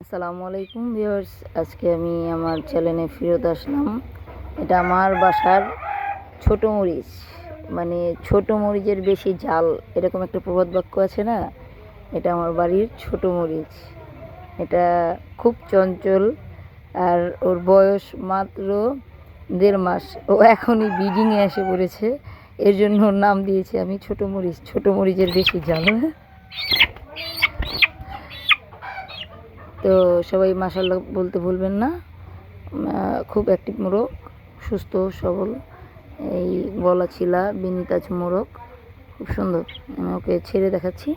আসসালামু আলাইকুম ভিউয়ার্স, আজকে আমি আমার চ্যানেলে ফেরত আসলাম। এটা আমার বাসার ছোট মরিচ, মানে ছোট মরিচের বেশি ঝাল, এরকম একটা প্রবাদ বাক্য আছে না? এটা আমার বাড়ির ছোট মরিচ। এটা খুব চঞ্চল, আর ওর বয়স মাত্র 1.5 মাস। ও এখনই ব্রিডিংয়ে এসে পড়েছে, এর জন্য ওর নাম দিয়েছি আমি ছোট মরিচ। ছোট মরিচের বেশি ঝাল। তো সবাই মাশাআল্লাহ বলতে ভুলবেন না। খুব অ্যাক্টিভ মোরগ, সুস্থ সবল, এই গলা ছিলা বিনিতাজ মোরগ, খুব সুন্দর। আমি ওকে ছেড়ে দেখাচ্ছি।